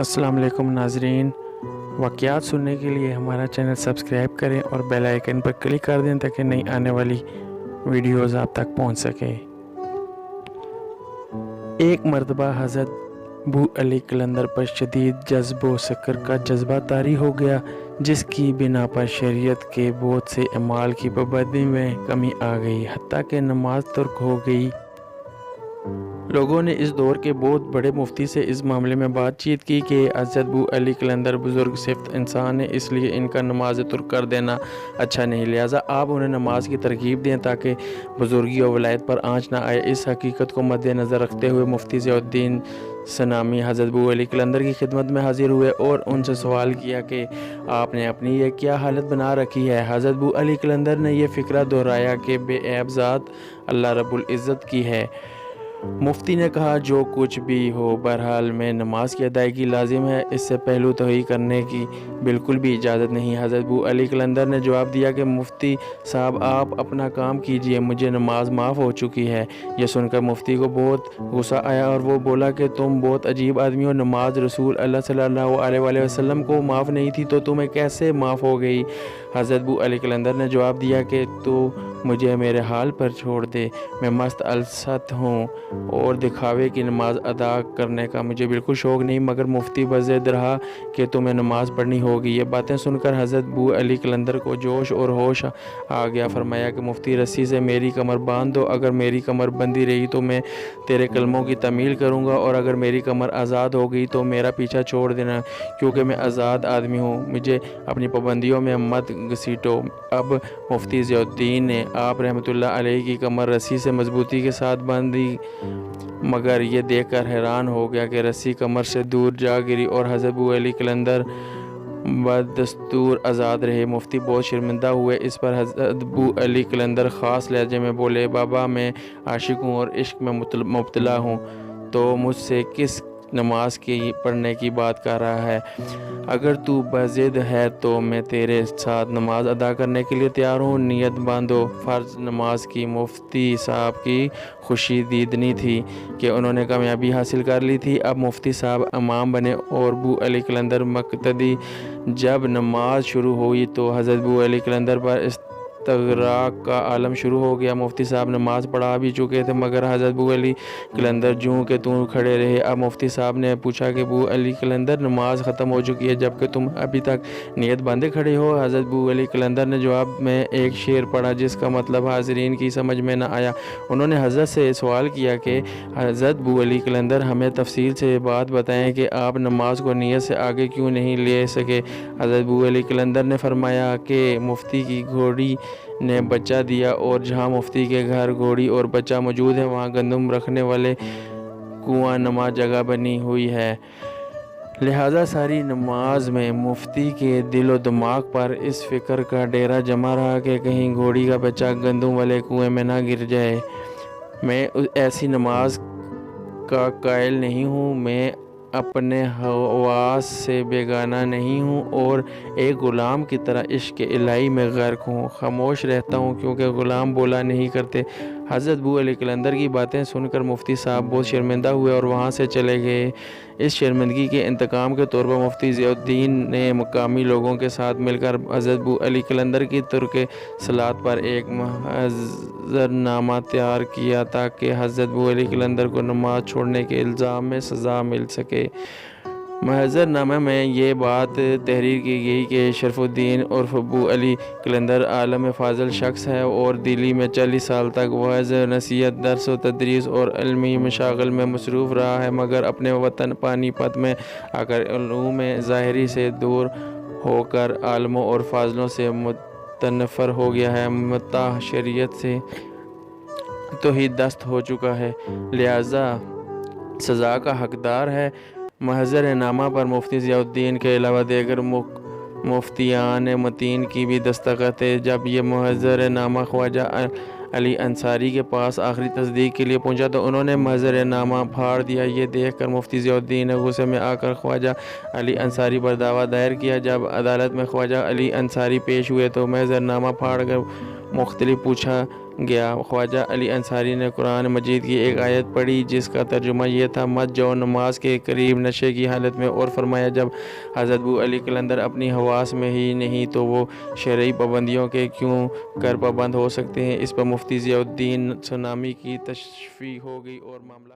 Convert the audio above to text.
السلام علیکم ناظرین، واقعات سننے کے لیے ہمارا چینل سبسکرائب کریں اور بیل آئیکن پر کلک کر دیں تاکہ نئی آنے والی ویڈیوز آپ تک پہنچ سکے۔ ایک مرتبہ حضرت ابو علی قلندر پر شدید جذب و سکر کا جذبہ طاری ہو گیا، جس کی بنا پر شریعت کے بہت سے اعمال کی پابندی میں کمی آ گئی، حتیٰ کہ نماز ترک ہو گئی۔ لوگوں نے اس دور کے بہت بڑے مفتی سے اس معاملے میں بات چیت کی کہ حضرت ابو علی قلندر بزرگ صفت انسان ہے، اس لیے ان کا نماز ترک کر دینا اچھا نہیں، لہٰذا آپ انہیں نماز کی ترغیب دیں تاکہ بزرگی اور ولایت پر آنچ نہ آئے۔ اس حقیقت کو مد نظر رکھتے ہوئے مفتی ضیاء الدین سنانی حضرت ابو علی قلندر کی خدمت میں حاضر ہوئے اور ان سے سوال کیا کہ آپ نے اپنی یہ کیا حالت بنا رکھی ہے؟ حضرت ابو علی قلندر نے یہ فقرہ دہرایا کہ بے عیب ذات اللہ رب العزت کی ہے۔ مفتی نے کہا، جو کچھ بھی ہو، بہرحال میں نماز کی ادائیگی لازم ہے، اس سے پہلو تہی کرنے کی بالکل بھی اجازت نہیں۔ حضرت ابو علی قلندر نے جواب دیا کہ مفتی صاحب آپ اپنا کام کیجئے، مجھے نماز معاف ہو چکی ہے۔ یہ سن کر مفتی کو بہت غصہ آیا اور وہ بولا کہ تم بہت عجیب آدمی ہو، نماز رسول اللہ صلی اللہ علیہ وآلہ وسلم کو معاف نہیں تھی تو تمہیں کیسے معاف ہو گئی؟ حضرت ابو علی قلندر نے جواب دیا کہ تو مجھے میرے حال پر چھوڑ دے، میں مست الست ہوں اور دکھاوے کی نماز ادا کرنے کا مجھے بالکل شوق نہیں۔ مگر مفتی بضد رہا کہ تمہیں نماز پڑھنی ہوگی۔ یہ باتیں سن کر حضرت ابو علی قلندر کو جوش اور ہوش آ گیا۔ فرمایا کہ مفتی رسی سے میری کمر باندھ دو، اگر میری کمر بندھی رہی تو میں تیرے کلموں کی تعمیل کروں گا، اور اگر میری کمر آزاد ہو گئی تو میرا پیچھا چھوڑ دینا، کیونکہ میں آزاد آدمی ہوں، مجھے اپنی پابندیوں میں مت گھسیٹو۔ اب مفتی ضیاء الدین نے آپ رحمۃ اللہ علیہ کی کمر رسی سے مضبوطی کے ساتھ باندھی، مگر یہ دیکھ کر حیران ہو گیا کہ رسی کمر سے دور جا گری اور حضرت ابو علی قلندر بدستور آزاد رہے۔ مفتی بہت شرمندہ ہوئے۔ اس پر حضرت ابو علی قلندر خاص لہجے میں بولے، بابا میں عاشق ہوں اور عشق میں مبتلا ہوں، تو مجھ سے کس نماز کی پڑھنے کی بات کر رہا ہے؟ اگر تو بضد ہے تو میں تیرے ساتھ نماز ادا کرنے کے لیے تیار ہوں، نیت باندھو۔ فرض نماز کی مفتی صاحب کی خوشی دیدنی تھی کہ انہوں نے کامیابی حاصل کر لی تھی۔ اب مفتی صاحب امام بنے اور ابو علی قلندر مقتدی۔ جب نماز شروع ہوئی تو حضرت ابو علی قلندر پر استغراق کا عالم شروع ہو گیا۔ مفتی صاحب نماز پڑھا بھی چکے تھے، مگر حضرت ابو علی قلندر جوں کہ توں کھڑے رہے۔ اب مفتی صاحب نے پوچھا کہ ابو علی قلندر نماز ختم ہو چکی ہے جبکہ تم ابھی تک نیت باندھے کھڑے ہو؟ حضرت ابو علی قلندر نے جواب میں ایک شعر پڑھا جس کا مطلب حاضرین کی سمجھ میں نہ آیا۔ انہوں نے حضرت سے سوال کیا کہ حضرت ابو علی قلندر ہمیں تفصیل سے بات بتائیں کہ آپ نماز کو نیت سے آگے کیوں نہیں لے سکے؟ حضرت ابو علی قلندر نے فرمایا کہ مفتی کی گھوڑی نے بچہ دیا اور جہاں مفتی کے گھر گھوڑی اور بچہ موجود ہے وہاں گندم رکھنے والے کنواں نما جگہ بنی ہوئی ہے، لہٰذا ساری نماز میں مفتی کے دل و دماغ پر اس فکر کا ڈیرا جمع رہا کہ کہیں گھوڑی کا بچہ گندم والے کنویں میں نہ گر جائے۔ میں ایسی نماز کا قائل نہیں ہوں، میں اپنے حواس سے بیگانہ نہیں ہوں اور ایک غلام کی طرح عشق الہی میں غرق ہوں، خاموش رہتا ہوں کیونکہ غلام بولا نہیں کرتے۔ حضرت ابو علی قلندر کی باتیں سن کر مفتی صاحب بہت شرمندہ ہوئے اور وہاں سے چلے گئے۔ اس شرمندگی کے انتقام کے طور پر مفتی ضیاء الدین نے مقامی لوگوں کے ساتھ مل کر حضرت ابو علی قلندر کی ترک صلاۃ پر ایک محضرنامہ تیار کیا تاکہ حضرت ابو علی قلندر کو نماز چھوڑنے کے الزام میں سزا مل سکے۔ محضرنامے میں یہ بات تحریر کی گئی کہ شرف الدین عرف ابو علی قلندر عالم فاضل شخص ہے اور دلی میں 40 سال تک وعظ و نصیحت، درس و تدریس اور علمی مشاغل میں مصروف رہا ہے، مگر اپنے وطن پانی پت میں آ کر علوم ظاہری سے دور ہو کر عالموں اور فاضلوں سے متنفر ہو گیا ہے، متاع شریعت سے توحید دست ہو چکا ہے، لہذا سزا کا حقدار ہے۔ محضر نامہ پر مفتی ضیاء الدین کے علاوہ دیگر مفتیان متین کی بھی دستخط ہے۔ جب یہ محضر نامہ خواجہ علی انصاری کے پاس آخری تصدیق کے لیے پہنچا تو انہوں نے محضر نامہ پھاڑ دیا۔ یہ دیکھ کر مفتی ضیاء الدین نے غصے میں آ کر خواجہ علی انصاری پر دعویٰ دائر کیا۔ جب عدالت میں خواجہ علی انصاری پیش ہوئے تو محضر نامہ پھاڑ کر مختلف پوچھا گیا۔ خواجہ علی انصاری نے قرآن مجید کی ایک آیت پڑھی جس کا ترجمہ یہ تھا، مت جاؤ نماز کے قریب نشے کی حالت میں، اور فرمایا جب حضرت ابو علی قلندر اپنی حواس میں ہی نہیں تو وہ شرعی پابندیوں کے کیوں کر پابند ہو سکتے ہیں۔ اس پر مفتی ضیاء الدین سنانی کی تشفی ہو گئی اور معاملہ